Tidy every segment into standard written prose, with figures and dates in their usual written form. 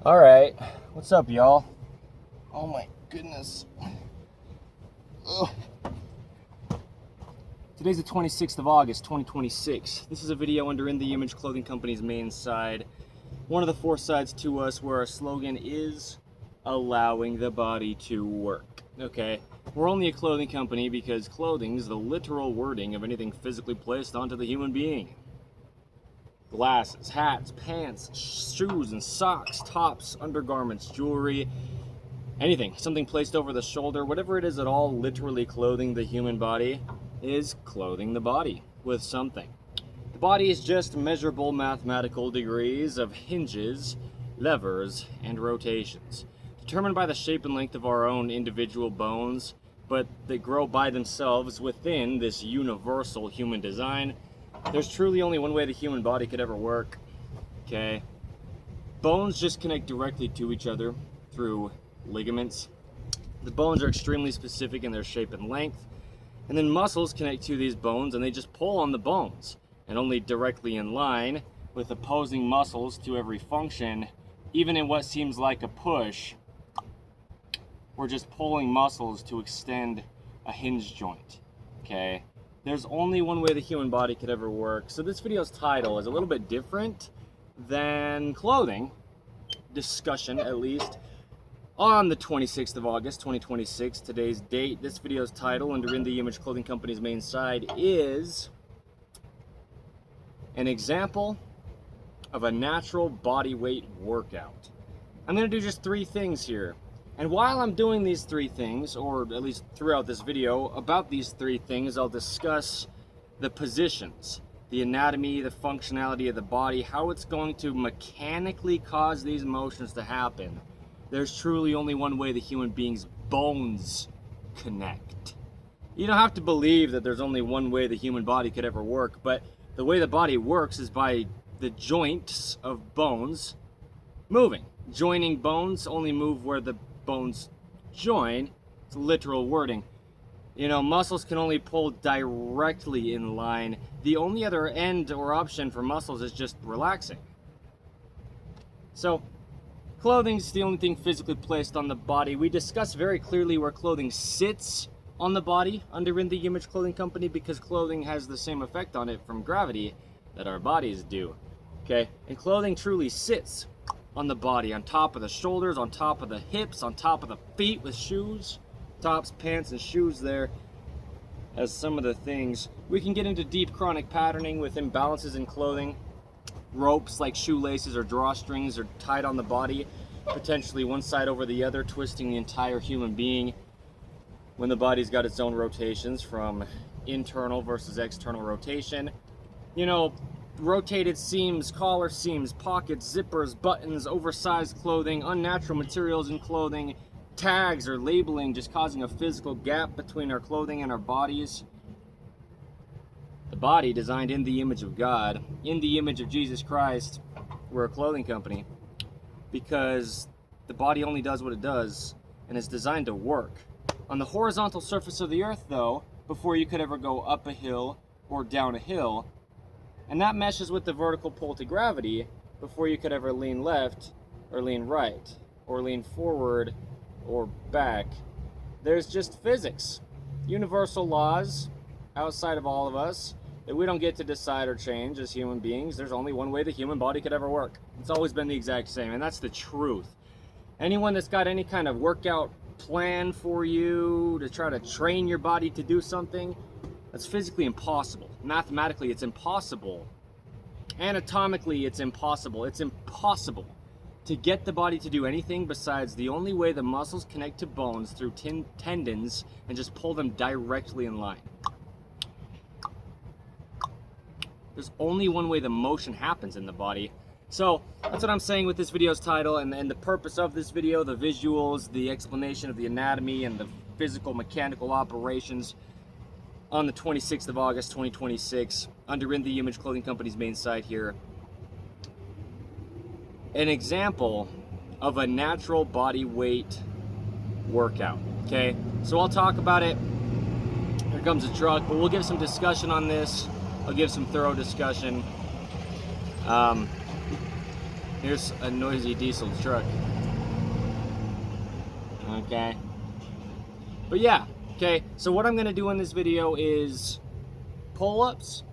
All right, what's up, y'all? Oh my goodness. Ugh. Today's the 26th of August, 2026. This is a video under In The Image Clothing Company's main side. One of the four sides to us where our slogan is allowing the body to work. Okay, we're only a clothing company because clothing is the literal wording of anything physically placed onto the human being. Glasses, hats, pants, shoes and socks, tops, undergarments, jewelry, anything, something placed over the shoulder, whatever it is at all, literally clothing the human body is clothing the body with something. The body is just measurable mathematical degrees of hinges, levers, and rotations, determined by the shape and length of our own individual bones, but they grow by themselves within this universal human design. There's truly only one way the human body could ever work, okay? Bones just connect directly to each other through ligaments. The bones are extremely specific in their shape and length, and then muscles connect to these bones and they just pull on the bones, and only directly in line with opposing muscles to every function. Even in what seems like a push, we're just pulling muscles to extend a hinge joint, okay? There's only one way the human body could ever work. So this video's title is a little bit different than clothing discussion, at least. On the 26th of August, 2026, today's date, this video's title under In The Image Clothing Company's main side is an example of a natural body weight workout. I'm gonna do just three things here. And while I'm doing these three things, or at least throughout this video, about these three things, I'll discuss the positions, the anatomy, the functionality of the body, how it's going to mechanically cause these motions to happen. There's truly only one way the human being's bones connect. You don't have to believe that there's only one way the human body could ever work, but the way the body works is by the joints of bones moving. Joining bones only move where the bones join. It's literal wording. You know, muscles can only pull directly in line. The only other end or option for muscles is just relaxing. So, clothing's the only thing physically placed on the body. We discuss very clearly where clothing sits on the body under In The Image Clothing Company, because clothing has the same effect on it from gravity that our bodies do. Okay? And clothing truly sits on the body, on top of the shoulders, on top of the hips, on top of the feet with shoes, tops, pants, and shoes there as some of the things. We can get into deep chronic patterning with imbalances in clothing. Ropes like shoelaces or drawstrings are tied on the body, potentially one side over the other, twisting the entire human being when the body's got its own rotations from internal versus external rotation. You know, rotated seams, collar seams, pockets, zippers, buttons, oversized clothing, unnatural materials in clothing, tags or labeling just causing a physical gap between our clothing and our bodies. The body designed in the image of God, in the image of Jesus Christ. We're a clothing company because the body only does what it does and is designed to work. On the horizontal surface of the earth, though, before you could ever go up a hill or down a hill, and that meshes with the vertical pull to gravity before you could ever lean left or lean right or lean forward or back. There's just physics, universal laws outside of all of us that we don't get to decide or change as human beings. There's only one way the human body could ever work. It's always been the exact same, and that's the truth. Anyone that's got any kind of workout plan for you to try to train your body to do something, that's physically impossible. Mathematically, it's impossible. Anatomically, it's impossible. It's impossible to get the body to do anything besides the only way the muscles connect to bones through tendons and just pull them directly in line. There's only one way the motion happens in the body. So that's what I'm saying with this video's title and the purpose of this video, the visuals, the explanation of the anatomy and the physical mechanical operations on the 26th of August, 2026, under In The Image Clothing Company's main site here. An example of a natural body weight workout, okay? So I'll talk about it. Here comes a truck, but we'll give some discussion on this. I'll give some thorough discussion. Here's a noisy diesel truck. Okay. But yeah, okay, so what I'm going to do in this video is pull-ups,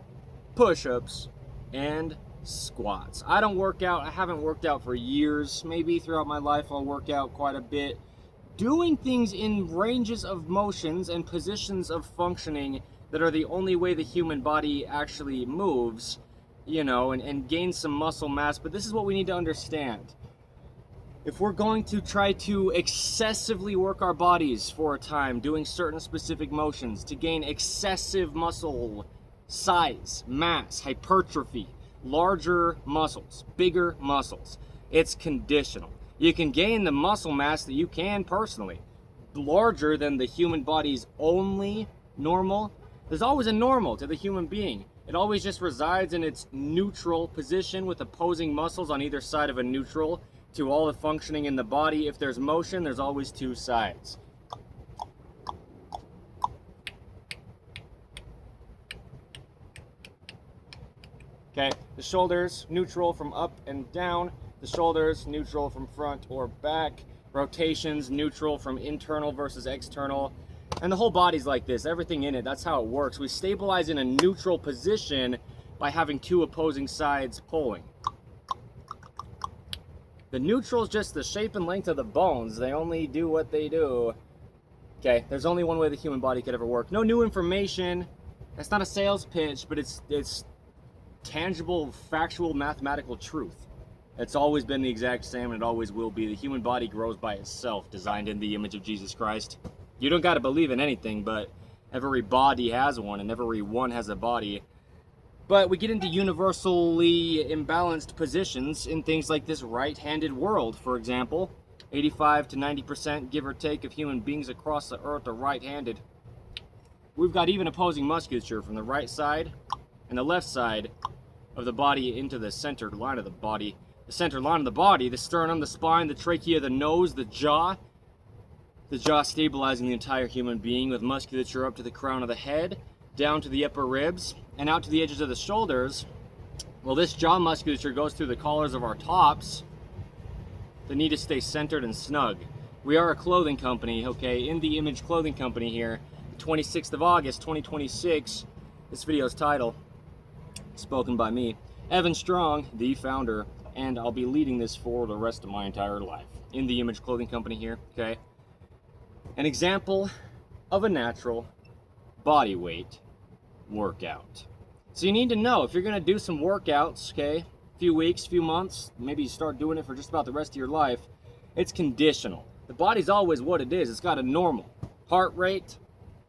push-ups, and squats. I don't work out. I haven't worked out for years. Maybe throughout my life I'll work out quite a bit. Doing things in ranges of motions and positions of functioning that are the only way the human body actually moves, you know, and gain some muscle mass. But this is what we need to understand. If we're going to try to excessively work our bodies for a time, doing certain specific motions to gain excessive muscle size, mass, hypertrophy, larger muscles, bigger muscles, it's conditional. You can gain the muscle mass that you can personally, larger than the human body's only normal. There's always a normal to the human being. It always just resides in its neutral position with opposing muscles on either side of a neutral to all the functioning in the body. If there's motion, there's always two sides. Okay, the shoulders neutral from up and down, the shoulders neutral from front or back, rotations neutral from internal versus external, and the whole body's like this, everything in it, that's how it works. We stabilize in a neutral position by having two opposing sides pulling. The neutral is just the shape and length of the bones. They only do what they do. Okay, there's only one way the human body could ever work. No new information. That's not a sales pitch, but it's tangible, factual, mathematical truth. It's always been the exact same, and it always will be. The human body grows by itself, designed in the image of Jesus Christ. You don't got to believe in anything, but every body has one, and every one has a body. But we get into universally imbalanced positions in things like this right-handed world, for example. 85 to 90%, give or take, of human beings across the earth are right-handed. We've got even opposing musculature from the right side and the left side of the body into the center line of the body. The center line of the body, the sternum, the spine, the trachea, the nose, the jaw stabilizing the entire human being with musculature up to the crown of the head, down to the upper ribs, and out to the edges of the shoulders. Well, this jaw musculature goes through the collars of our tops that need to stay centered and snug. We are a clothing company, okay? In the Image Clothing Company here, the 26th of August, 2026. This video's title, spoken by me, Evan Strong, the founder, and I'll be leading this for the rest of my entire life. In the Image Clothing Company here, okay? An example of a natural body weight workout. So you need to know if you're going to do some workouts, okay, few weeks, few months, maybe you start doing it for just about the rest of your life, it's conditional. The body's always what it is. It's got a normal heart rate,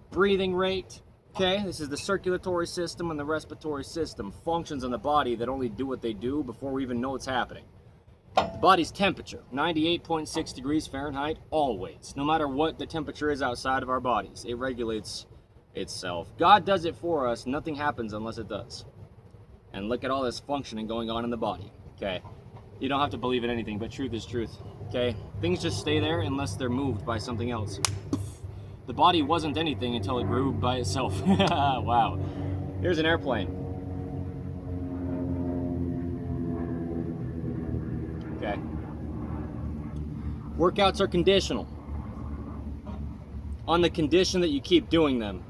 breathing rate, okay? This is the circulatory system and the respiratory system, functions in the body that only do what they do before we even know it's happening. The body's temperature, 98.6 degrees Fahrenheit, always. No matter what the temperature is outside of our bodies, it regulates itself. God does it for us. Nothing happens unless it does. And look at all this functioning going on in the body. Okay, you don't have to believe in anything, but truth is truth. Okay, things just stay there unless they're moved by something else. The body wasn't anything until it grew by itself. Wow. Here's an airplane. Okay, workouts are conditional on the condition that you keep doing them.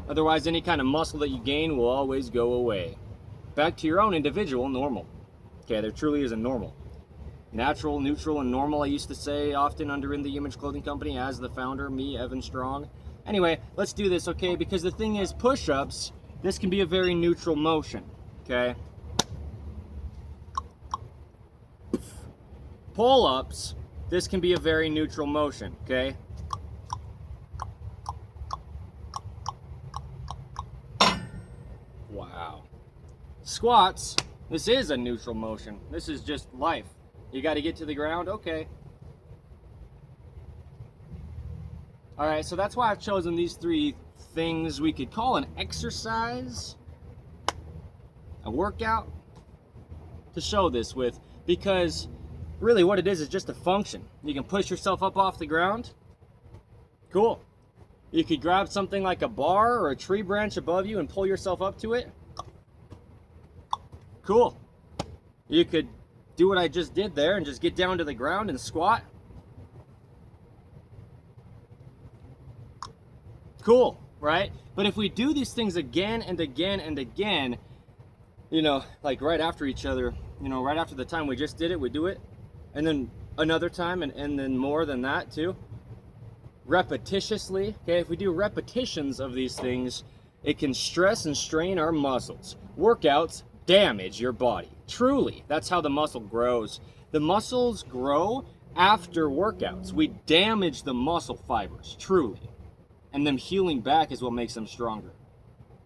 Otherwise, any kind of muscle that you gain will always go away. Back to your own individual normal. Okay, there truly is a normal. Natural, neutral, and normal, I used to say often under In the Image Clothing Company as the founder, me, Evan Strong. Anyway, let's do this, okay? Because the thing is, push-ups, this can be a very neutral motion, okay? Pull-ups, this can be a very neutral motion, okay? Wow. Squats, this is a neutral motion. This is just life. You got to get to the ground, okay. All right, so that's why I've chosen these three things we could call an exercise, a workout, to show this with, because really what it is just a function. You can push yourself up off the ground. Cool. You could grab something like a bar or a tree branch above you and pull yourself up to it. Cool. You could do what I just did there and just get down to the ground and squat. Cool, right? But if we do these things again and again and again, you know, like right after each other, you know, right after the time we just did it, we do it, and then another time, and then more than that too, repetitiously, okay? If we do repetitions of these things, it can stress and strain our muscles. Workouts damage your body. Truly, that's how the muscle grows. The muscles grow after workouts. We damage the muscle fibers, truly. And them healing back is what makes them stronger.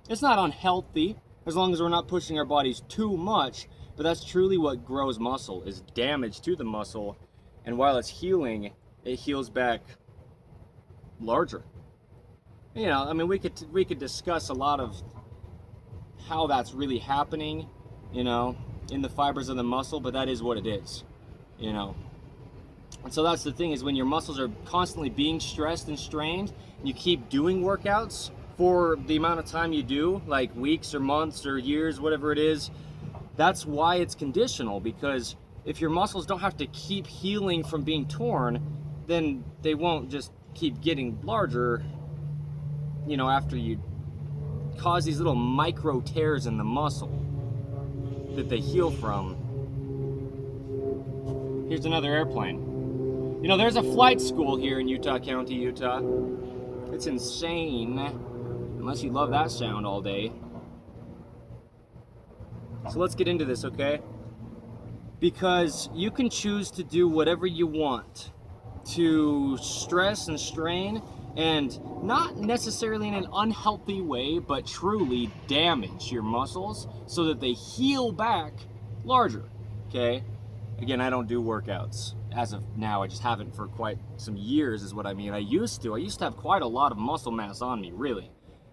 It's not unhealthy, as long as we're not pushing our bodies too much, but that's truly what grows muscle, is damage to the muscle. And while it's healing, it heals back larger. You know, I mean, we could discuss a lot of how that's really happening, you know, in the fibers of the muscle, but that is what it is, you know. And so that's the thing, is when your muscles are constantly being stressed and strained, and you keep doing workouts for the amount of time you do, like weeks or months or years, whatever it is, that's why it's conditional. Because if your muscles don't have to keep healing from being torn, then they won't just keep getting larger, you know, after you cause these little micro tears in the muscle that they heal from. Here's another airplane. You know, there's a flight school here in Utah County, Utah. It's insane, unless you love that sound all day. So let's get into this, okay? Because you can choose to do whatever you want to stress and strain, and not necessarily in an unhealthy way, but truly damage your muscles so that they heal back larger, okay? Again, I don't do workouts as of now. I just haven't for quite some years is what I mean. I used to have quite a lot of muscle mass on me, really.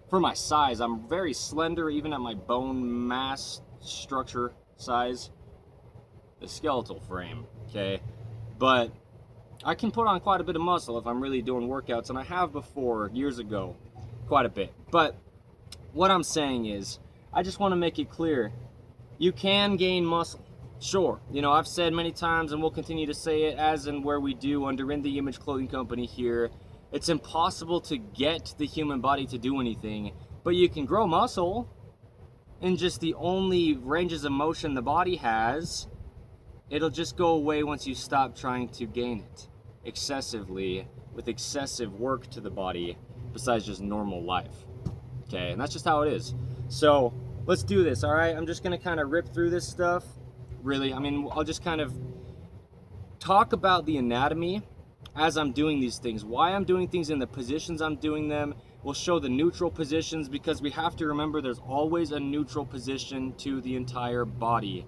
For my size, I'm very slender, even at my bone mass structure size, the skeletal frame, okay? But I can put on quite a bit of muscle if I'm really doing workouts, and I have before, years ago, quite a bit. But what I'm saying is, I just want to make it clear, you can gain muscle. Sure, you know, I've said many times, and we'll continue to say it as and where we do under In The Image Clothing Company here, it's impossible to get the human body to do anything, but you can grow muscle, and just the only ranges of motion the body has, it'll just go away once you stop trying to gain it excessively with excessive work to the body besides just normal life. Okay, and that's just how it is. So let's do this, all right? I'm just gonna kind of rip through this stuff. Really, I mean, I'll just kind of talk about the anatomy as I'm doing these things, why I'm doing things in the positions I'm doing them. We'll show the neutral positions, because we have to remember there's always a neutral position to the entire body.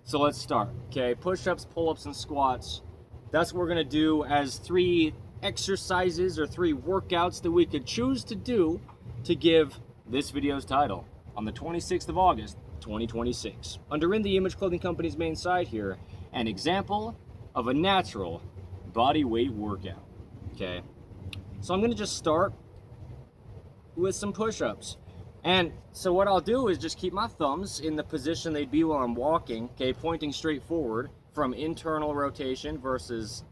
So let's start, okay? Push-ups, pull-ups, and squats. That's what we're gonna do as 3 exercises or 3 workouts that we could choose to do to give this video's title on the 26th of August, 2026. Under In The Image Clothing Company's main site here, an example of a natural body weight workout, okay? So I'm gonna just start with some push-ups. And so what I'll do is just keep my thumbs in the position they'd be while I'm walking, okay, pointing straight forward from internal rotation versus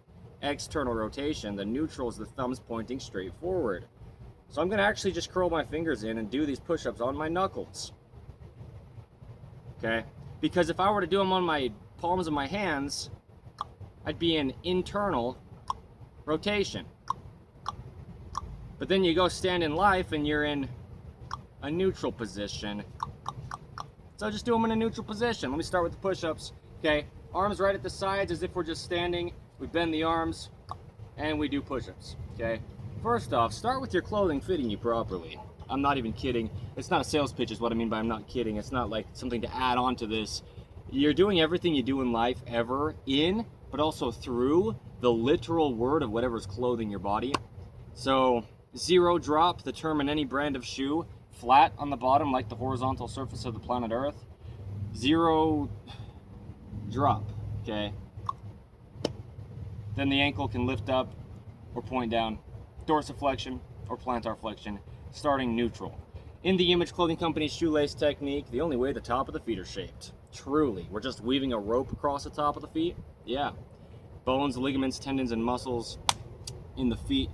external rotation. The neutral is the thumbs pointing straight forward. So I'm gonna actually just curl my fingers in and do these push-ups on my knuckles. Okay, because if I were to do them on my palms of my hands, I'd be in internal rotation. But then you go stand in life and you're in a neutral position. So just do them in a neutral position. Let me start with the push-ups. Okay, arms right at the sides as if we're just standing. We bend the arms and we do push-ups. Okay, first off, start with your clothing fitting you properly. I'm not even kidding. It's not a sales pitch is what I mean by I'm not kidding. It's not like something to add on to this. You're doing everything you do in life ever in, but also through the literal word of whatever's clothing your body. So 0 drop, the term in any brand of shoe, flat on the bottom like the horizontal surface of the planet Earth. 0 drop, okay? Then the ankle can lift up or point down. Dorsiflexion or plantar flexion, starting neutral. In the Image Clothing Company shoelace technique, the only way the top of the feet are shaped. Truly, we're just weaving a rope across the top of the feet. Yeah. Bones, ligaments, tendons, and muscles in the feet,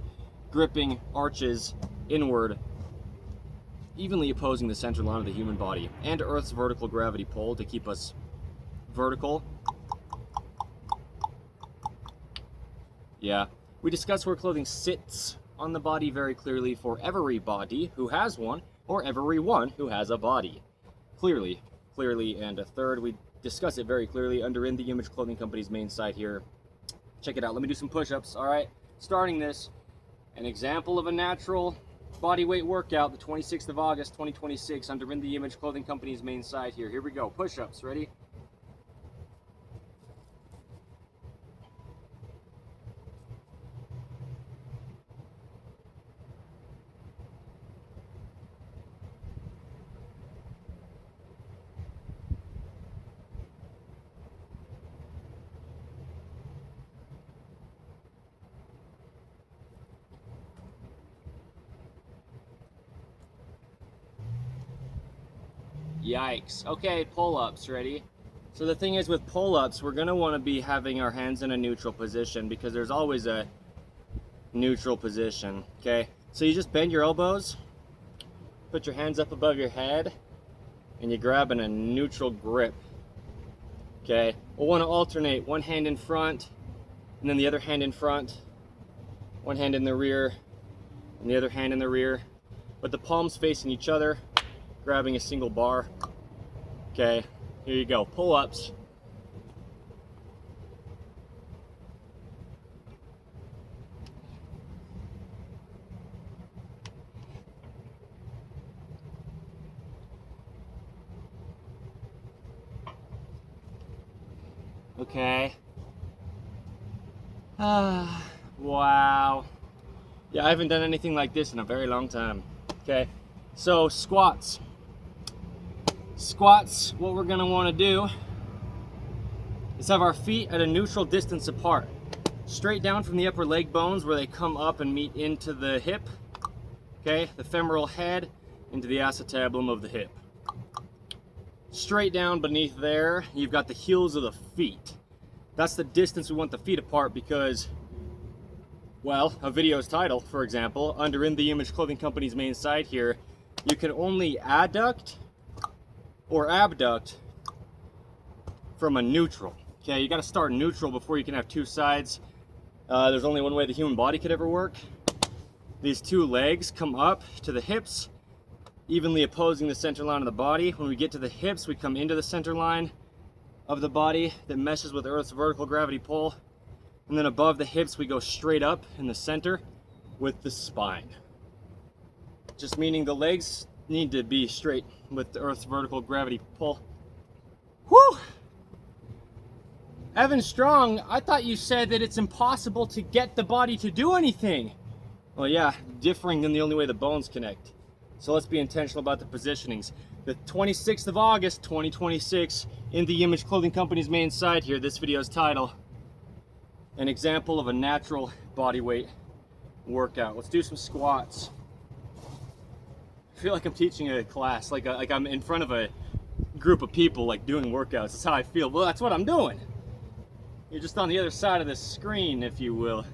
gripping arches inward, evenly opposing the center line of the human body and Earth's vertical gravity pull to keep us vertical. Yeah. We discuss where clothing sits on the body very clearly for everybody who has one, or everyone who has a body. Clearly. And a third, we discuss it very clearly under In the Image Clothing Company's main site here. Check it out. Let me do some push-ups. All right. Starting this, an example of a natural body weight workout, the 26th of August, 2026, under In the Image Clothing Company's main site here. Here we go. Push-ups. Ready? Yikes. Okay, pull-ups, ready? So the thing is with pull-ups, we're going to want to be having our hands in a neutral position because there's always a neutral position, okay? So you just bend your elbows, put your hands up above your head, and you grab in a neutral grip, okay? We'll want to alternate one hand in front, and then the other hand in front, one hand in the rear, and the other hand in the rear, but the palms facing each other, grabbing a single bar. Okay, here you go. Pull-ups. Okay. Wow. Yeah, I haven't done anything like this in a very long time. Okay, so squats. Squats, what we're going to want to do is have our feet at a neutral distance apart. Straight down from the upper leg bones where they come up and meet into the hip. Okay, the femoral head into the acetabulum of the hip. Straight down beneath there, you've got the heels of the feet. That's the distance we want the feet apart because, well, a video's title, for example, under In the Image Clothing Company's main site here, you can only adduct or abduct from a neutral. Okay, you got to start neutral before you can have two sides. There's only one way the human body could ever work. These two legs come up to the hips, evenly opposing the center line of the body. When we get to the hips, we come into the center line of the body that meshes with Earth's vertical gravity pull. And then above the hips, we go straight up in the center with the spine. Just meaning the legs need to be straight with the Earth's vertical gravity pull. Whew! Evan Strong, I thought you said that it's impossible to get the body to do anything. Well, yeah, differing than the only way the bones connect. So let's be intentional about the positionings. The 26th of August, 2026, In the Image Clothing Company's main site here, this video's title, an example of a natural body weight workout. Let's do some squats. I feel like I'm teaching a class, like I'm in front of a group of people, like doing workouts. That's how I feel. Well, that's what I'm doing. You're just on the other side of the screen, if you will,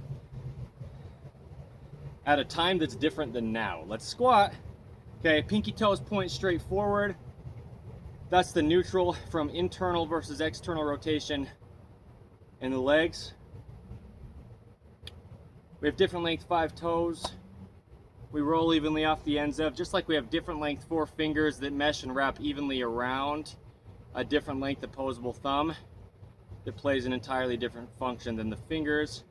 at a time that's different than now. Let's squat. Okay, pinky toes point straight forward. That's the neutral from internal versus external rotation in the legs. We have different length 5 toes. We roll evenly off the ends of, just like we have different length 4 fingers that mesh and wrap evenly around a different length opposable thumb that plays an entirely different function than the fingers.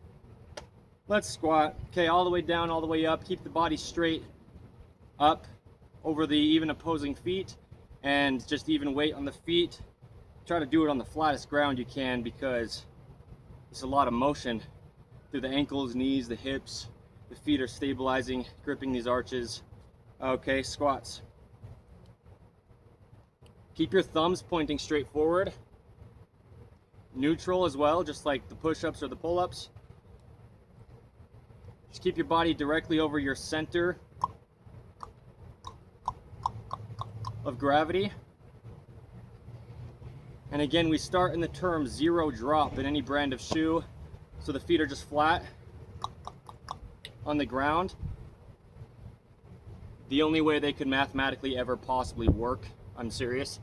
Let's squat. Okay, all the way down, all the way up. Keep the body straight up over the even opposing feet and just even weight on the feet. Try to do it on the flattest ground you can because there's a lot of motion through the ankles, knees, the hips. The feet are stabilizing, gripping these arches. Okay, squats. Keep your thumbs pointing straight forward. Neutral as well, just like the push-ups or the pull-ups. Just keep your body directly over your center. of gravity. And again, we start in the term zero drop in any brand of shoe. So the feet are just flat on the ground. The only way they could mathematically ever possibly work, I'm serious,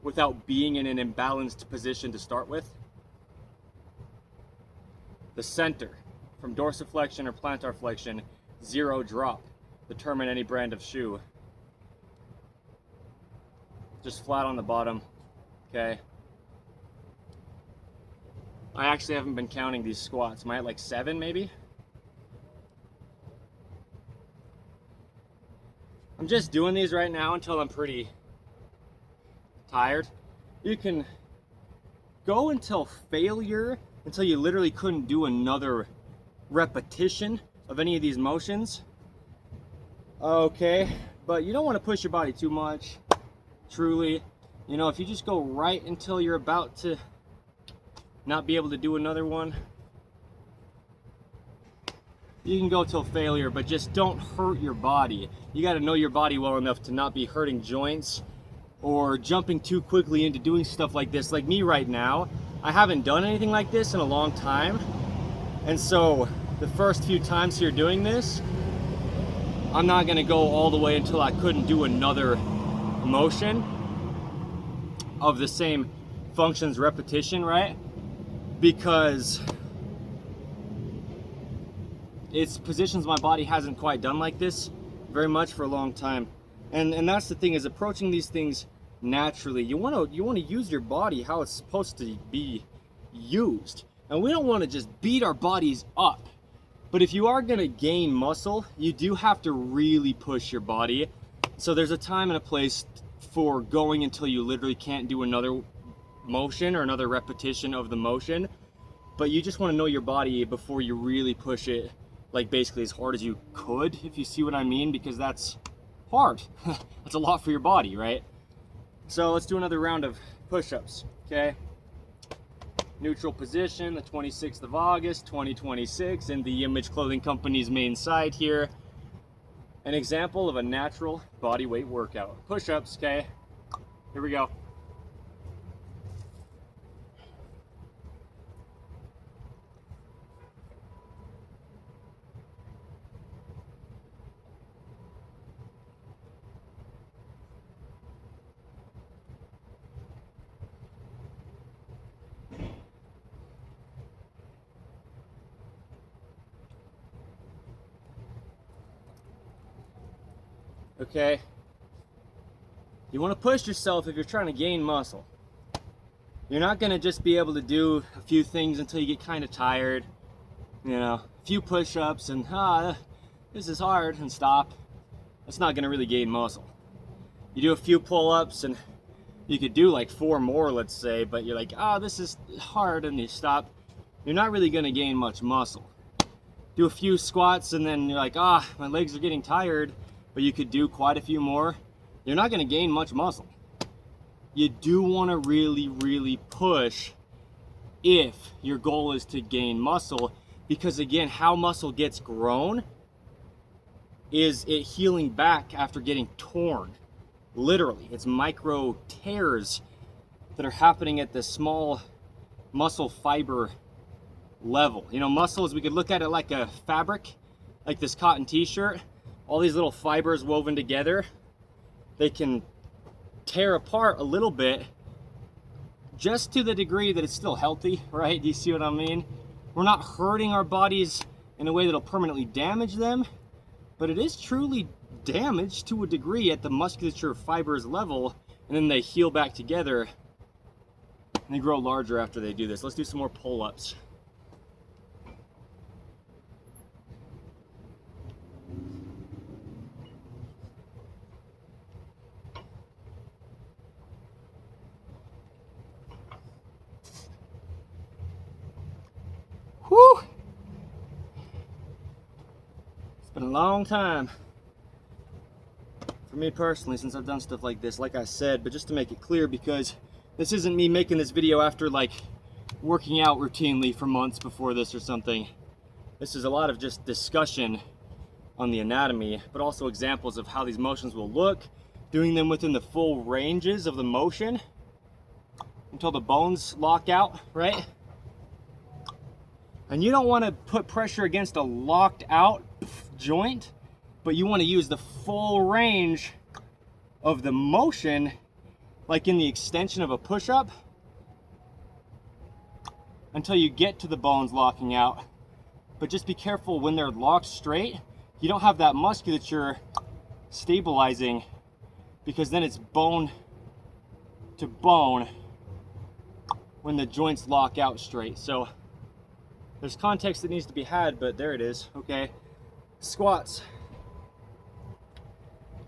without being in an imbalanced position to start with. The center, from dorsiflexion or plantar flexion, zero drop, the term in any brand of shoe. Just flat on the bottom, okay? I actually haven't been counting these squats. Am I at like 7 maybe? I'm just doing these right now until I'm pretty tired. You can go until failure, until you literally couldn't do another repetition of any of these motions. Okay, but you don't want to push your body too much. Truly, you know, if you just go right until you're about to not be able to do another one, you can go till failure, but just don't hurt your body. You got to know your body well enough to not be hurting joints or jumping too quickly into doing stuff like this. Like me right now, I haven't done anything like this in a long time, and so the first few times here doing this, I'm not going to go all the way until I couldn't do another motion of the same functions repetition, right? Because it's positions my body hasn't quite done like this very much for a long time. And that's the thing, is approaching these things naturally. You want to use your body how it's supposed to be used. And we don't want to just beat our bodies up. But if you are going to gain muscle, you do have to really push your body. So there's a time and a place for going until you literally can't do another motion or another repetition of the motion. But you just want to know your body before you really push it, like basically as hard as you could, if you see what I mean, because that's hard. That's a lot for your body, right? So let's do another round of push-ups, okay? Neutral position, the 26th of August, 2026, in the Image Clothing Company's main site here. An example of a natural body weight workout. Push-ups, okay? Here we go. Okay, you want to push yourself if you're trying to gain muscle. You're not going to just be able to do a few things until you get kind of tired, you know, a few push-ups and this is hard, and stop. That's not going to really gain muscle. You do a few pull-ups and you could do like 4 more, let's say, but you're like, this is hard, and you stop. You're not really going to gain much muscle. Do a few squats and then you're like, my legs are getting tired, but you could do quite a few more. You're not going to gain much muscle. You do want to really, really push if your goal is to gain muscle, because again, how muscle gets grown is it healing back after getting torn. Literally, it's micro tears that are happening at the small muscle fiber level. You know, muscles, we could look at it like a fabric, like this cotton t-shirt. All these little fibers woven together, they can tear apart a little bit, just to the degree that it's still healthy, right? Do you see what I mean? We're not hurting our bodies in a way that'll permanently damage them, but it is truly damaged to a degree at the musculature fibers level, and then they heal back together and they grow larger after they do this. Let's do some more pull-ups. Whew! It's been a long time for me personally since I've done stuff like this, like I said, but just to make it clear, because this isn't me making this video after like working out routinely for months before this or something. This is a lot of just discussion on the anatomy, but also examples of how these motions will look, doing them within the full ranges of the motion until the bones lock out, right? And you don't want to put pressure against a locked out joint, but you want to use the full range of the motion, like in the extension of a push-up, until you get to the bones locking out. But just be careful when they're locked straight, you don't have that musculature stabilizing, because then it's bone to bone when the joints lock out straight. So there's context that needs to be had, but there it is. Okay, squats,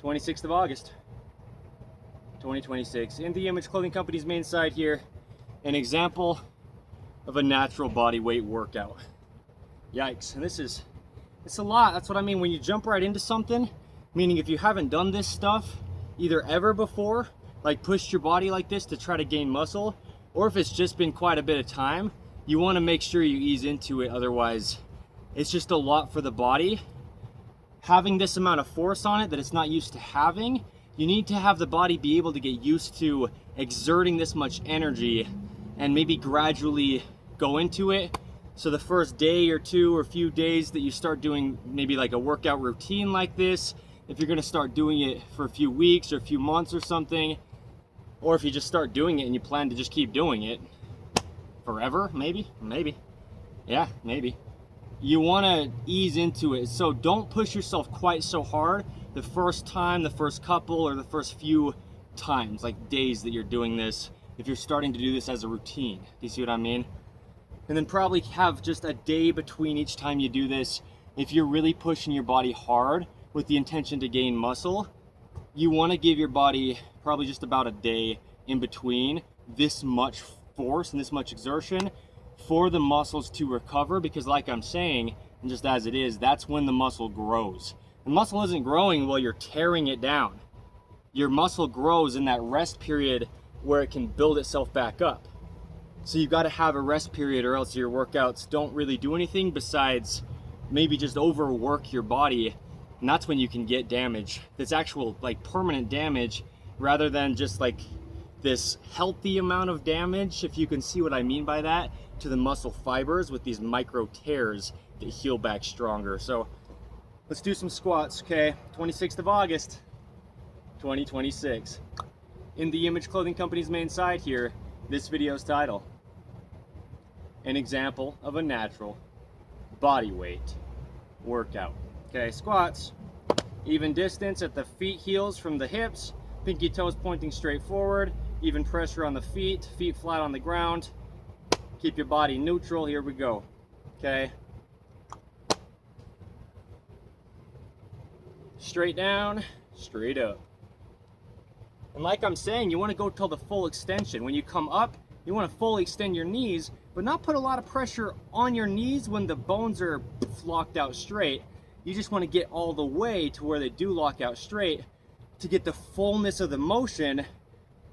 26th of August 2026, in the Image Clothing Company's main site here, an example of a natural body weight workout. Yikes. And it's a lot. That's what I mean when you jump right into something, meaning if you haven't done this stuff either ever before, like pushed your body like this to try to gain muscle, or if it's just been quite a bit of time, you want to make sure you ease into it. Otherwise, it's just a lot for the body. Having this amount of force on it that it's not used to having, you need to have the body be able to get used to exerting this much energy and maybe gradually go into it. So the first day or two or few days that you start doing maybe like a workout routine like this, if you're going to start doing it for a few weeks or a few months or something, or if you just start doing it and you plan to just keep doing it forever, maybe, yeah, maybe. You want to ease into it. So don't push yourself quite so hard the first time, the first couple, or the first few times, like days that you're doing this, if you're starting to do this as a routine. Do you see what I mean? And then probably have just a day between each time you do this. If you're really pushing your body hard with the intention to gain muscle, you want to give your body probably just about a day in between this much force and this much exertion for the muscles to recover, because like I'm saying, and just as it is, that's when the muscle grows. The muscle isn't growing while you're tearing it down. Your muscle grows in that rest period where it can build itself back up. So you've got to have a rest period, or else your workouts don't really do anything besides maybe just overwork your body. And that's when you can get damage. That's actual like permanent damage, rather than just like this healthy amount of damage, if you can see what I mean by that, to the muscle fibers with these micro tears that heal back stronger. So let's do some squats, okay? 26th of August 2026. In the Image Clothing Company's main site here, this video's title, an example of a natural body weight workout. Okay, squats, even distance at the feet heels from the hips, pinky toes pointing straight forward, even pressure on the feet, feet flat on the ground. Keep your body neutral. Here we go. Okay. Straight down, straight up. And like I'm saying, you want to go till the full extension. When you come up, you want to fully extend your knees, but not put a lot of pressure on your knees when the bones are locked out straight. You just want to get all the way to where they do lock out straight to get the fullness of the motion.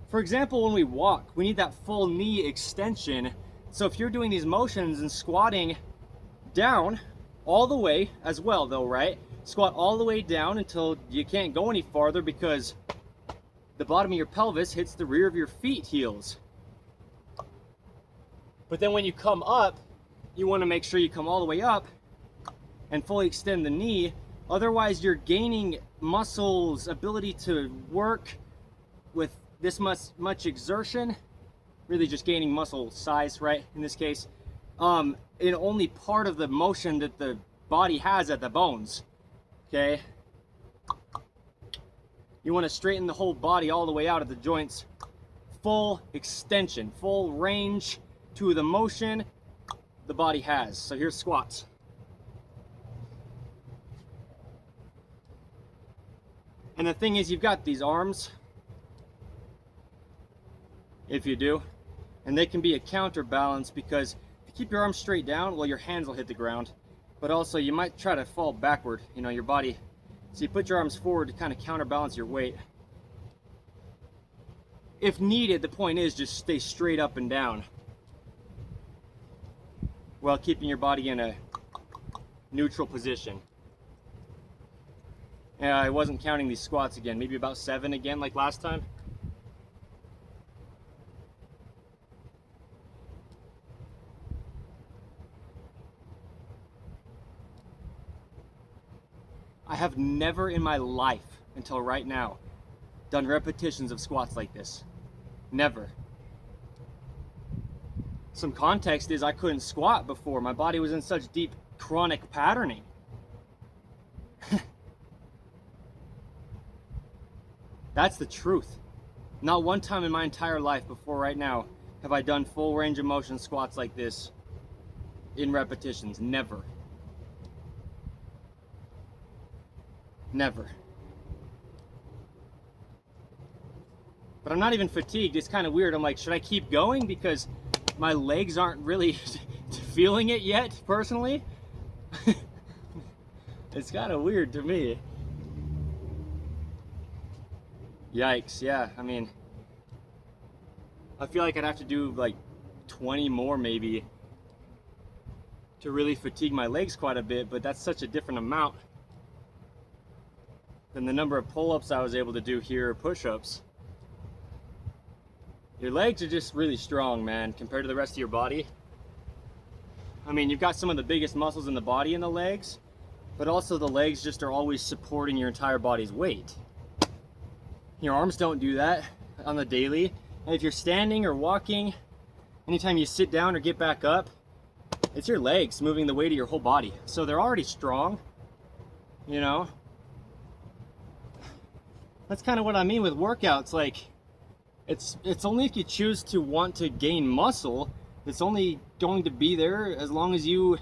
For example, when we walk, we need that full knee extension. So if you're doing these motions and squatting down all the way as well though, right? Squat all the way down until you can't go any farther because the bottom of your pelvis hits the rear of your feet heels. But then when you come up, you want to make sure you come all the way up and fully extend the knee. Otherwise, you're gaining muscles' ability to work with this much exertion, really just gaining muscle size, right, in this case, in only part of the motion that the body has at the bones, okay? You want to straighten the whole body all the way out at the joints. Full extension, full range to the motion the body has. So here's squats. And the thing is, you've got these arms, if you do, and they can be a counterbalance, because if you keep your arms straight down, well, your hands will hit the ground, but also you might try to fall backward, you know, your body. So you put your arms forward to kind of counterbalance your weight. If needed, the point is just stay straight up and down while keeping your body in a neutral position. Yeah, I wasn't counting these squats again. Maybe about 7 again, like last time. I have never in my life, until right now, done repetitions of squats like this. Never. Some context is I couldn't squat before. My body was in such deep chronic patterning. That's the truth. Not one time in my entire life before right now have I done full range of motion squats like this in repetitions. Never. Never. But I'm not even fatigued. It's kind of weird. I'm like, should I keep going? Because my legs aren't really feeling it yet, personally. It's kind of weird to me. Yikes, yeah. I mean, I feel like I'd have to do like 20 more maybe to really fatigue my legs quite a bit, but that's such a different amount than the number of pull-ups I was able to do here, or push-ups. Your legs are just really strong, man, compared to the rest of your body. I mean, you've got some of the biggest muscles in the body in the legs, but also the legs just are always supporting your entire body's weight. Your arms don't do that on the daily. And if you're standing or walking, anytime you sit down or get back up, it's your legs moving the weight of your whole body. So they're already strong, you know? That's kind of what I mean with workouts. Like, it's only if you choose to want to gain muscle, it's only going to be there as long as you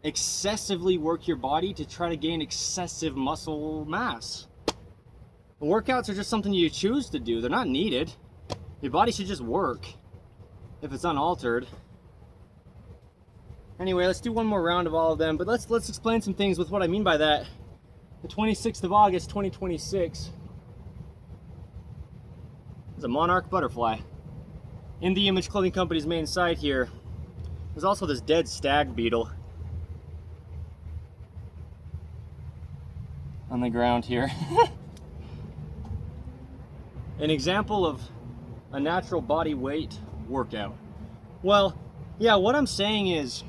excessively work your body to try to gain excessive muscle mass. Workouts are just something you choose to do. They're not needed. Your body should just work if it's unaltered. Anyway, let's do one more round of all of them, but let's explain some things with what I mean by that. The 26th of August, 2026. There's a monarch butterfly. In the Image Clothing Company's main site here, there's also this dead stag beetle on the ground here. An example of a natural body weight workout. Well, yeah, what I'm saying is,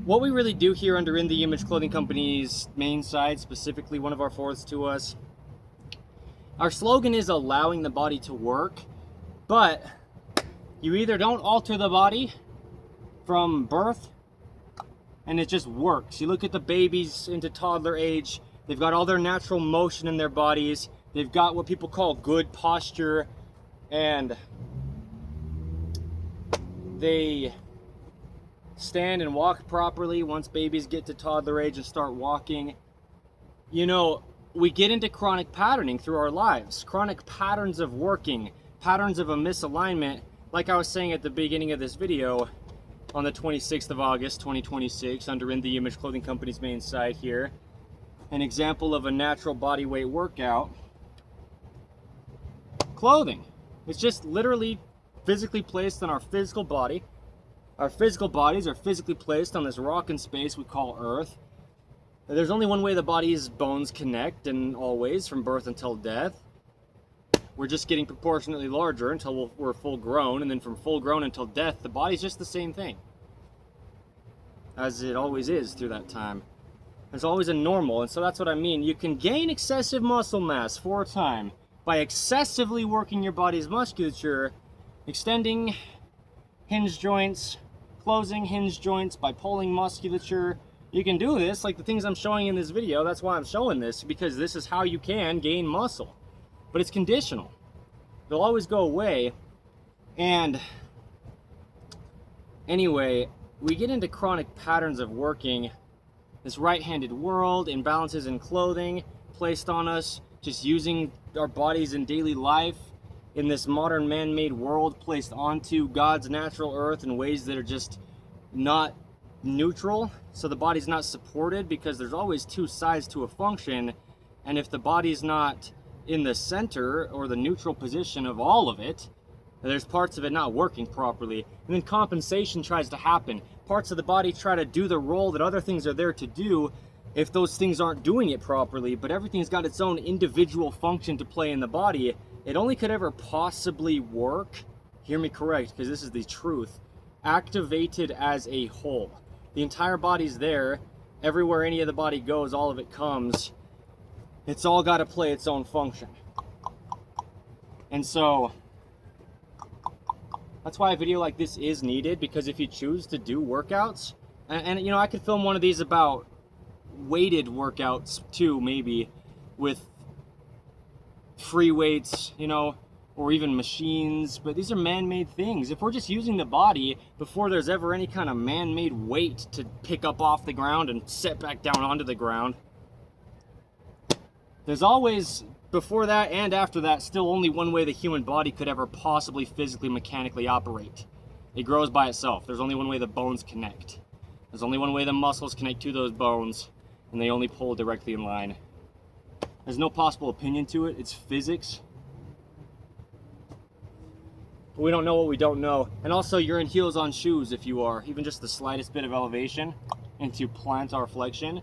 what we really do here under In the Image Clothing Company's main site, specifically one of our forwards to us, our slogan is allowing the body to work, but you either don't alter the body from birth and it just works. You look at the babies into toddler age, they've got all their natural motion in their bodies, they've got what people call good posture, and they stand and walk properly once babies get to toddler age and start walking. You know, we get into chronic patterning through our lives, chronic patterns of working, patterns of a misalignment, like I was saying at the beginning of this video on the 26th of August, 2026, under In the Image Clothing Company's main site here. An example of a natural body weight workout. Clothing. It's just literally physically placed on our physical body. Our physical bodies are physically placed on this rock and space we call Earth. There's only one way the body's bones connect, and always, from birth until death. We're just getting proportionately larger until we're full grown, and then from full grown until death, the body's just the same thing, as it always is through that time. There's always a normal, and so that's what I mean. You can gain excessive muscle mass for a time by excessively working your body's musculature, extending hinge joints, closing hinge joints, by pulling musculature. You can do this, like the things I'm showing in this video. That's why I'm showing this, because this is how you can gain muscle. But it's conditional. They'll always go away. And anyway, we get into chronic patterns of working. This right-handed world, imbalances in clothing placed on us, just using our bodies in daily life in this modern man-made world, placed onto God's natural earth in ways that are just not neutral. So the body's not supported, because there's always two sides to a function, and if the body's not in the center or the neutral position of all of it, there's parts of it not working properly, and then compensation tries to happen. Parts of the body try to do the role that other things are there to do, if those things aren't doing it properly, but everything's got its own individual function to play in the body, it only could ever possibly work, hear me correct, because this is the truth, activated as a whole. The entire body's there, everywhere any of the body goes, all of it comes. It's all got to play its own function. And so that's why a video like this is needed, because if you choose to do workouts, and you know, I could film one of these about weighted workouts too, maybe with free weights, you know, or even machines, but these are man-made things. If we're just using the body before there's ever any kind of man-made weight to pick up off the ground and set back down onto the ground, there's always, before that and after that, still only one way the human body could ever possibly physically, mechanically operate. It grows by itself. There's only one way the bones connect. There's only one way the muscles connect to those bones, and they only pull directly in line. There's no possible opinion to it. It's physics. But we don't know what we don't know. And also, you're in heels on shoes if you are, even just the slightest bit of elevation into plantar flexion.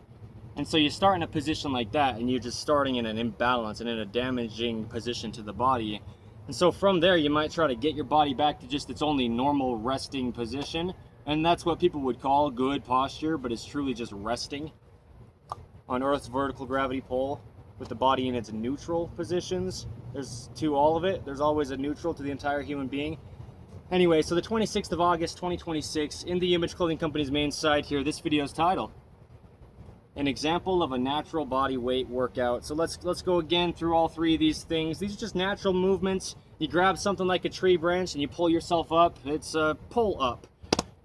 And so you start in a position like that, and you're just starting in an imbalance and in a damaging position to the body. And so from there, you might try to get your body back to just its only normal resting position. And that's what people would call good posture, but it's truly just resting on Earth's vertical gravity pole with the body in its neutral positions. There's to all of it. There's always a neutral to the entire human being. Anyway, so the 26th of August, 2026, in the Image Clothing Company's main site here, this video's title, an example of a natural body weight workout. So let's go again through all three of these things. These are just natural movements. You grab something like a tree branch and you pull yourself up. It's a pull up.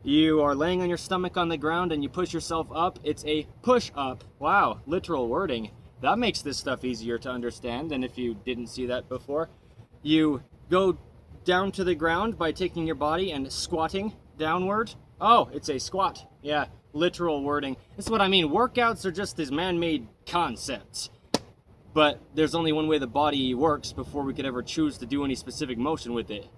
You are laying on your stomach on the ground and you push yourself up. It's a push up. Wow, literal wording. That makes this stuff easier to understand than if you didn't see that before. You go down to the ground by taking your body and squatting downward. Oh, it's a squat. Yeah. Literal wording. This is what I mean. Workouts are just these man-made concepts. But there's only one way the body works before we could ever choose to do any specific motion with it.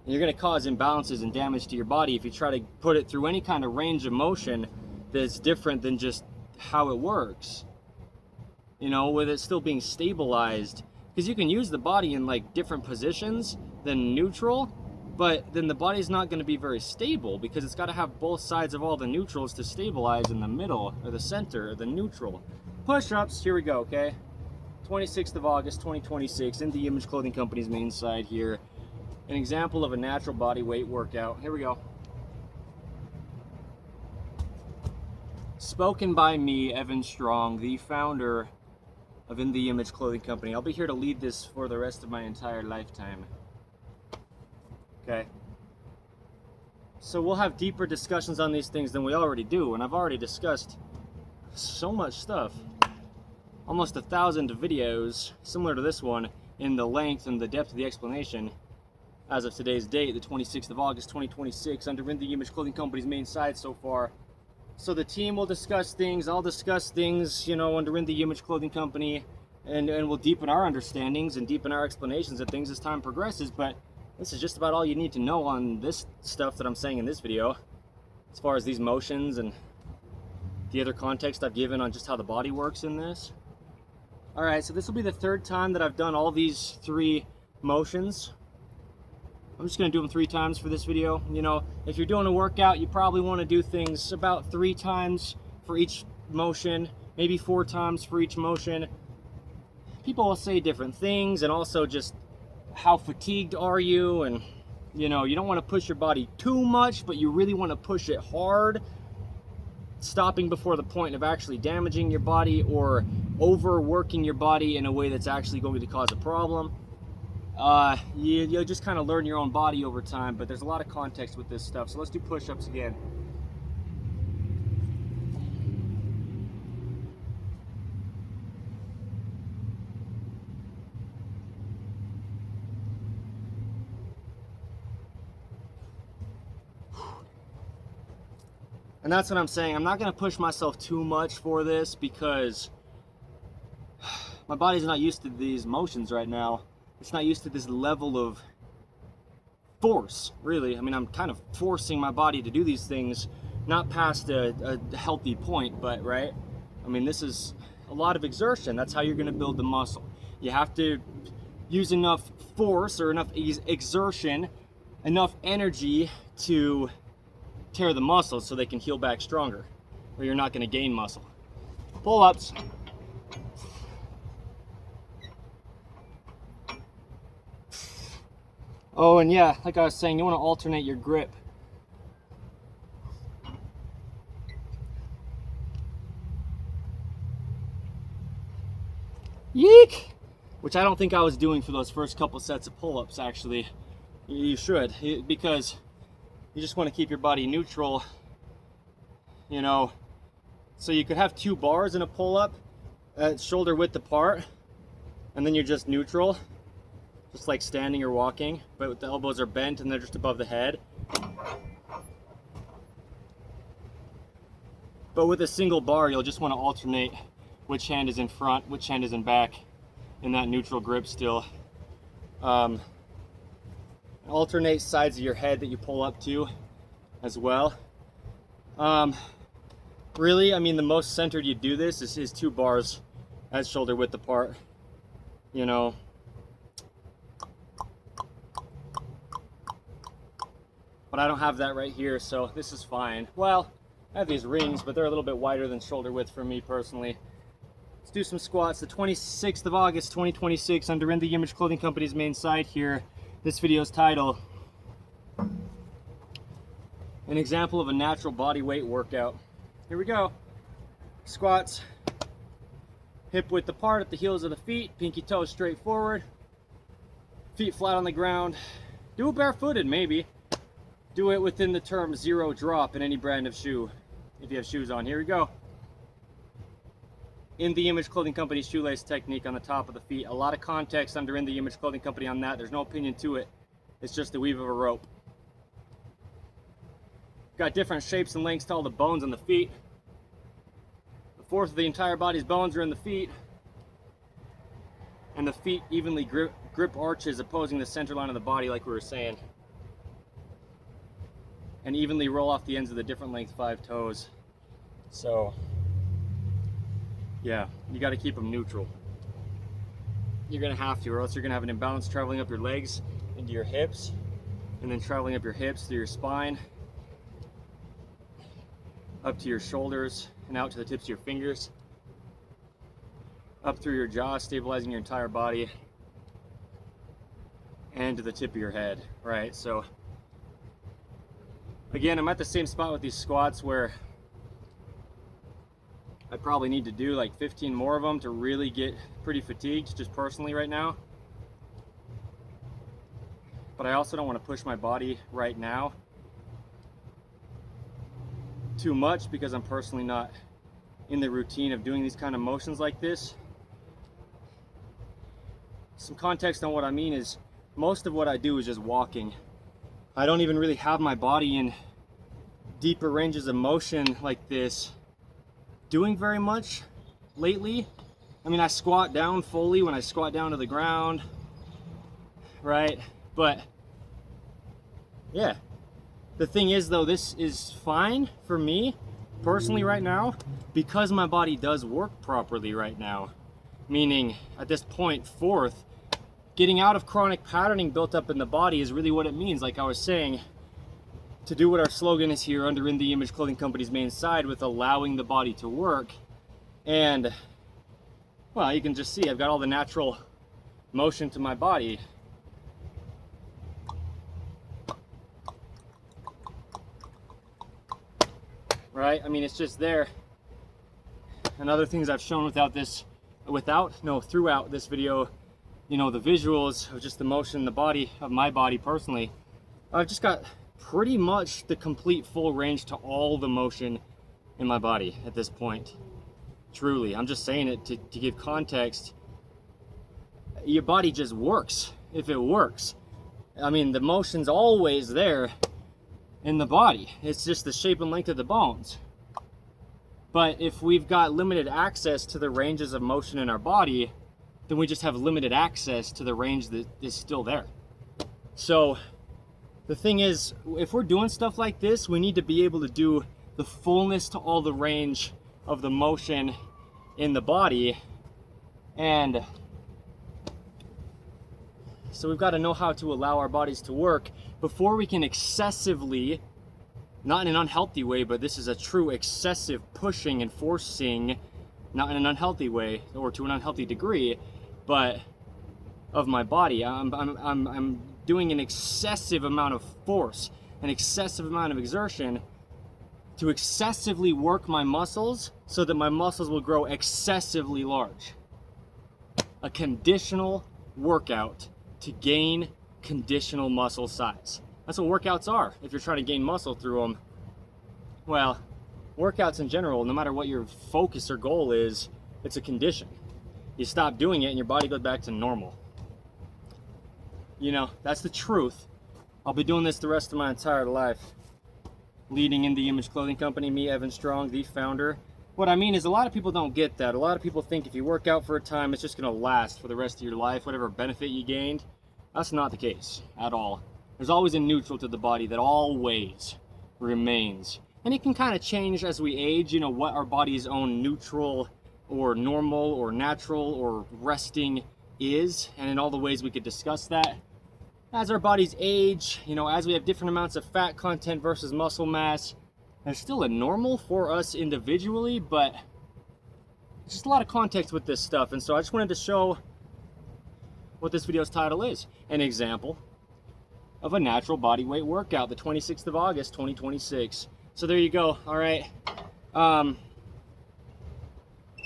You're going to cause imbalances and damage to your body if you try to put it through any kind of range of motion that's different than just how it works. You know, with it still being stabilized. Because you can use the body in like different positions than neutral, but then the body's not going to be very stable because it's got to have both sides of all the neutrals to stabilize in the middle or the center or the neutral. Push-ups, here we go, okay? 26th of August, 2026, in the Image Clothing Company's main site here. An example of a natural body weight workout. Here we go. Spoken by me, Evan Strong, the founder of In the Image Clothing Company. I'll be here to lead this for the rest of my entire lifetime. Okay. So we'll have deeper discussions on these things than we already do, and I've already discussed so much stuff. Almost 1,000 videos similar to this one in the length and the depth of the explanation as of today's date, the 26th of August, 2026, under In the Image Clothing Company's main site so far. So the team will discuss things, I'll discuss things, you know, under In the Image Clothing Company, and we'll deepen our understandings and deepen our explanations of things as time progresses, but this is just about all you need to know on this stuff that I'm saying in this video, as far as these motions and the other context I've given on just how the body works in this. Alright, so this will be the third time that I've done all these three motions. I'm just going to do them 3 times for this video. You know, if you're doing a workout, you probably want to do things about 3 times for each motion, maybe 4 times for each motion. People will say different things, and also just how fatigued are you, and you know, you don't want to push your body too much, but you really want to push it hard, stopping before the point of actually damaging your body or overworking your body in a way that's actually going to cause a problem. You'll just kind of learn your own body over time, but there's a lot of context with this stuff. So let's do push-ups again. And that's what I'm saying. I'm not going to push myself too much for this because my body's not used to these motions right now. It's not used to this level of force, really. I mean, I'm kind of forcing my body to do these things not past a healthy point, but right, I mean, this is a lot of exertion. That's how you're going to build the muscle. You have to use enough force or enough exertion, enough energy to tear the muscles so they can heal back stronger, or you're not going to gain muscle. Pull-ups. Oh, and yeah, like I was saying, you want to alternate your grip. Yeek! Which I don't think I was doing for those first couple sets of pull-ups, actually. You should, because you just want to keep your body neutral, you know. So you could have 2 bars in a pull-up at shoulder width apart, and then you're just neutral, just like standing or walking, but the elbows are bent and they're just above the head. But with a single bar, you'll just want to alternate which hand is in front, which hand is in back, in that neutral grip still. Alternate sides of your head that you pull up to as well. Really, I mean, the most centered you do this is 2 bars at shoulder width apart, you know. But I don't have that right here, so this is fine. Well, I have these rings, but they're a little bit wider than shoulder width for me personally. Let's do some squats. The 26th of August, 2026, under In The Image Clothing Company's main site here. This video's title, an example of a natural body weight workout. Here we go. Squats, hip width apart at the heels of the feet, pinky toes straight forward, feet flat on the ground. Do it barefooted, maybe. Do it within the term 0 drop in any brand of shoe, if you have shoes on. Here we go. In The Image Clothing Company shoelace technique on the top of the feet. A lot of context under In The Image Clothing Company on that. There's no opinion to it. It's just the weave of a rope. Got different shapes and lengths to all the bones on the feet. A fourth of the entire body's bones are in the feet. And the feet evenly grip arches opposing the center line of the body, like we were saying. And evenly roll off the ends of the different length 5 toes. So, yeah, you got to keep them neutral. You're going to have to, or else you're going to have an imbalance traveling up your legs into your hips, and then traveling up your hips through your spine, up to your shoulders, and out to the tips of your fingers, up through your jaw, stabilizing your entire body, and to the tip of your head, right? So, again, I'm at the same spot with these squats where I probably need to do like 15 more of them to really get pretty fatigued, just personally right now. But I also don't want to push my body right now too much, because I'm personally not in the routine of doing these kind of motions like this. Some context on what I mean is, most of what I do is just walking. I don't even really have my body in deeper ranges of motion like this doing very much lately. I mean, I squat down fully when I squat down to the ground, right? But yeah, the thing is though, this is fine for me personally right now, because my body does work properly right now. Meaning, at this point forth, getting out of chronic patterning built up in the body is really what it means. Like I was saying, to do what our slogan is here under In The Image Clothing Company's main side, with allowing the body to work. And, well, you can just see I've got all the natural motion to my body. Right? I mean, it's just there. And other things I've shown throughout this video, you know, the visuals of just the motion in the body, of my body personally. I've just got pretty much the complete full range to all the motion in my body at this point. Truly, I'm just saying it to give context. Your body just works if it works. I mean, the motion's always there in the body. It's just the shape and length of the bones. But if we've got limited access to the ranges of motion in our body, then we just have limited access to the range that is still there. So the thing is, if we're doing stuff like this, we need to be able to do the fullness to all the range of the motion in the body. And so we've got to know how to allow our bodies to work before we can excessively, not in an unhealthy way, but this is a true excessive pushing and forcing, not in an unhealthy way or to an unhealthy degree, but of my body. I'm doing an excessive amount of force, an excessive amount of exertion to excessively work my muscles so that my muscles will grow excessively large. A conditional workout to gain conditional muscle size. That's what workouts are. If you're trying to gain muscle through them, well, workouts in general, no matter what your focus or goal is, it's a condition. You stop doing it and your body goes back to normal. You know, that's the truth. I'll be doing this the rest of my entire life. Leading In The Image Clothing Company, me, Evan Strong, the founder. What I mean is a lot of people don't get that. A lot of people think if you work out for a time, it's just going to last for the rest of your life, whatever benefit you gained. That's not the case at all. There's always a neutral to the body that always remains. And it can kind of change as we age, you know, what our body's own neutral or normal or natural or resting is, and in all the ways we could discuss that. As our bodies age, you know, as we have different amounts of fat content versus muscle mass, there's still a normal for us individually, but there's just a lot of context with this stuff. And so I just wanted to show what this video's title is. An example of a natural body weight workout, the 26th of August, 2026. So there you go, all right.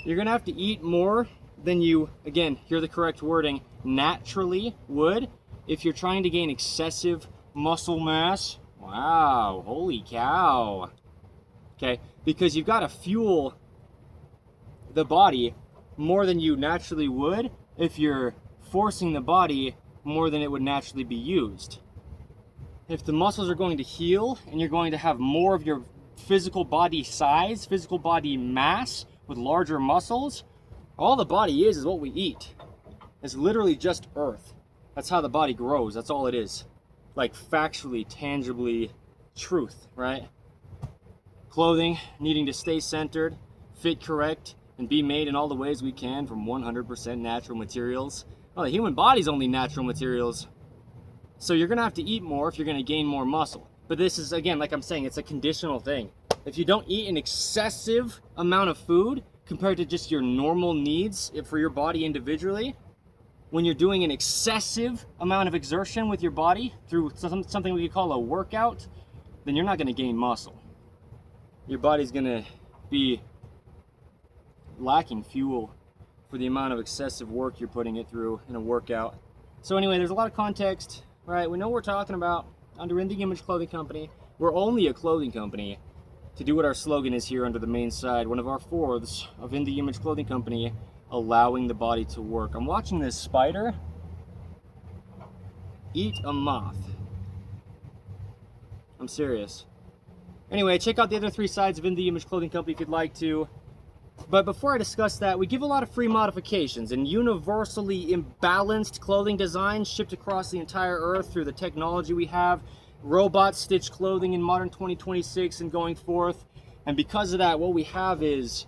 You're gonna have to eat more than you, again, hear the correct wording, naturally would if you're trying to gain excessive muscle mass. Wow, holy cow. Okay, because you've got to fuel the body more than you naturally would if you're forcing the body more than it would naturally be used. If the muscles are going to heal and you're going to have more of your physical body size, physical body mass with larger muscles, all the body is what we eat. It's literally just earth. That's how the body grows. That's all it is. Like factually, tangibly truth, right? Clothing needing to stay centered, fit correct, and be made in all the ways we can from 100% natural materials. Well, the human body's only natural materials. So you're gonna have to eat more if you're gonna gain more muscle. But this is, again, like I'm saying, it's a conditional thing. If you don't eat an excessive amount of food compared to just your normal needs for your body individually, when you're doing an excessive amount of exertion with your body through something we could call a workout, then you're not gonna gain muscle. Your body's gonna be lacking fuel for the amount of excessive work you're putting it through in a workout. So anyway, there's a lot of context, right? We know what we're talking about under In The Image Clothing Company. We're only a clothing company to do what our slogan is here under the main side. One of our fourths of In The Image Clothing Company, allowing the body to work. I'm watching this spider eat a moth. I'm serious. Anyway, check out the other three sides of In The Image Clothing Company if you'd like to. But before I discuss that, we give a lot of free modifications and universally imbalanced clothing designs shipped across the entire earth through the technology we have, robot stitch clothing in modern 2026 and going forth. And because of that, what we have is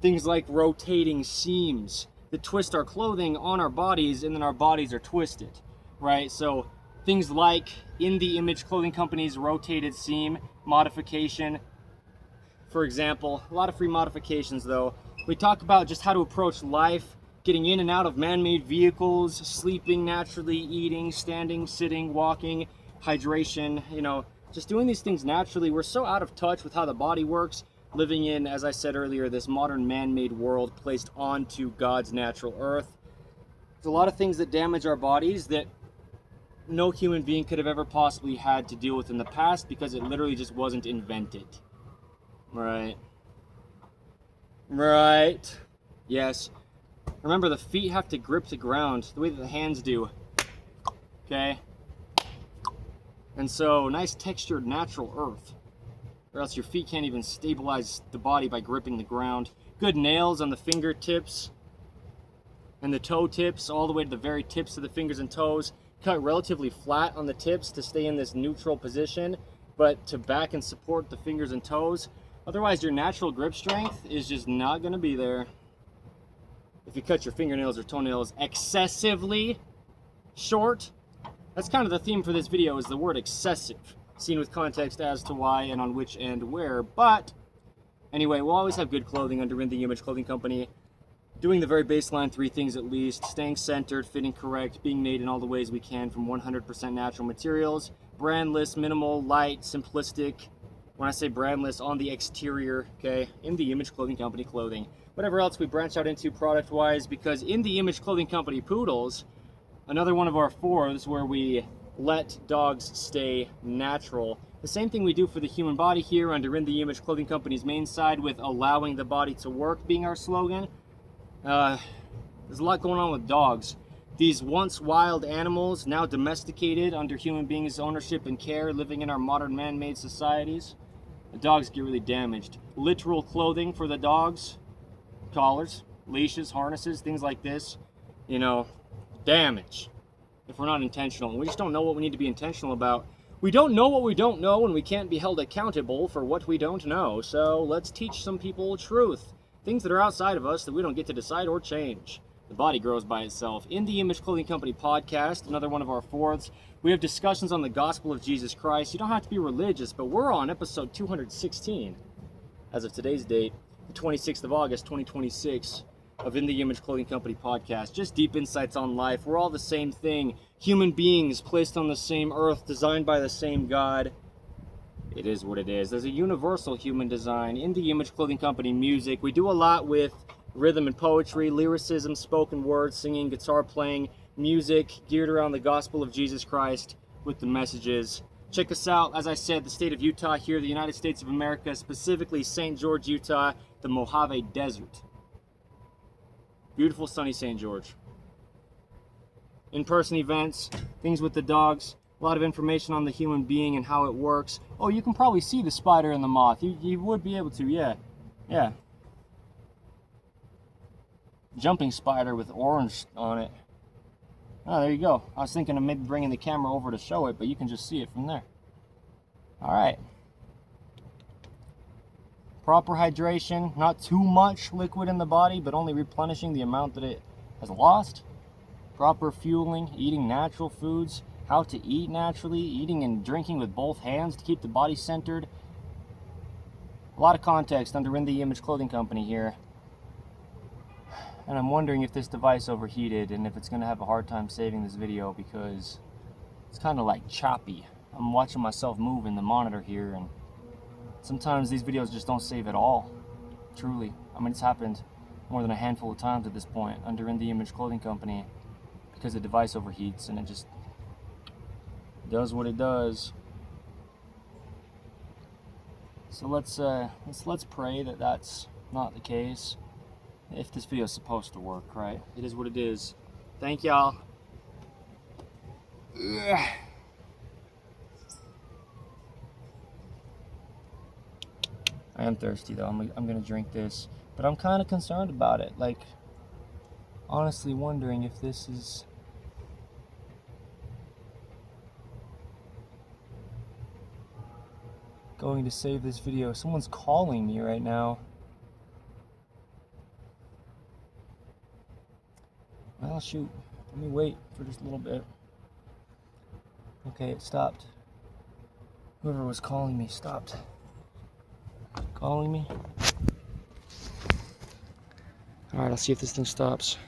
things like rotating seams that twist our clothing on our bodies, and then our bodies are twisted, right? So things like In The Image Clothing Company's rotated seam modification, for example. A lot of free modifications though. We talk about just how to approach life, getting in and out of man-made vehicles, sleeping naturally, eating, standing, sitting, walking, hydration, you know, just doing these things naturally. We're so out of touch with how the body works, living in, as I said earlier, this modern man-made world placed onto God's natural earth. There's a lot of things that damage our bodies that no human being could have ever possibly had to deal with in the past because it literally just wasn't invented. Right. Right. Yes. Remember, the feet have to grip the ground the way that the hands do. Okay? And so, nice textured natural earth. Or else your feet can't even stabilize the body by gripping the ground. Good nails on the fingertips and the toe tips, all the way to the very tips of the fingers and toes. Cut relatively flat on the tips to stay in this neutral position, but to back and support the fingers and toes. Otherwise, your natural grip strength is just not going to be there. If you cut your fingernails or toenails excessively short, that's kind of the theme for this video, is the word excessive, seen with context as to why and on which and where. But anyway, we'll always have good clothing under In The Image Clothing Company, doing the very baseline 3 things at least: staying centered, fitting correct, being made in all the ways we can from 100% natural materials, brandless, minimal, light, simplistic. When I say brandless, on the exterior, okay? In The Image Clothing Company clothing. Whatever else we branch out into product-wise, because In The Image Clothing Company Poodles, another one of our 4s where we let dogs stay natural. The same thing we do for the human body here under In The Image Clothing Company's main side, with allowing the body to work being our slogan. There's a lot going on with dogs. These once wild animals, now domesticated under human beings' ownership and care, living in our modern man-made societies. The dogs get really damaged. Literal clothing for the dogs, collars, leashes, harnesses, things like this, you know, damage if we're not intentional. And we just don't know what we need to be intentional about. We don't know what we don't know, and we can't be held accountable for what we don't know. So let's teach some people truth. Things that are outside of us that we don't get to decide or change. The body grows by itself. In The Image Clothing Company podcast, another one of our 4s, we have discussions on the gospel of Jesus Christ. You don't have to be religious, but we're on episode 216 as of today's date, the 26th of August, 2026, of In The Image Clothing Company podcast. Just deep insights on life. We're all the same thing. Human beings placed on the same earth, designed by the same God. It is what it is. There's a universal human design. In The Image Clothing Company music, we do a lot with rhythm and poetry, lyricism, spoken word, singing, guitar playing, music geared around the gospel of Jesus Christ with the messages. Check us out, as I said, the state of Utah here, the United States of America, specifically St. George, Utah, the Mojave Desert. Beautiful sunny St. George. In-person events, things with the dogs, a lot of information on the human being and how it works. Oh, you can probably see the spider and the moth. You would be able to, yeah. Yeah. Jumping spider with orange on it. Oh, there you go. I was thinking of maybe bringing the camera over to show it, but you can just see it from there. All right. Proper hydration, not too much liquid in the body, but only replenishing the amount that it has lost. Proper fueling, eating natural foods, how to eat naturally, eating and drinking with both hands to keep the body centered. A lot of context under In The Image Clothing Company here. And I'm wondering if this device overheated and if it's going to have a hard time saving this video, because it's kind of like choppy. I'm watching myself move in the monitor here, and sometimes these videos just don't save at all. Truly. I mean, it's happened more than a handful of times at this point under In The Image Clothing Company, because the device overheats and it just does what it does. So let's pray that that's not the case. If this video is supposed to work, right? It is what it is. Thank y'all. I am thirsty though. I'm gonna drink this, but I'm kind of concerned about it. Like, honestly wondering if this is going to save this video. Someone's calling me right now. Well, shoot. Let me wait for just a little bit. Okay, it stopped. Whoever was calling me stopped calling me. Alright, I'll see if this thing stops.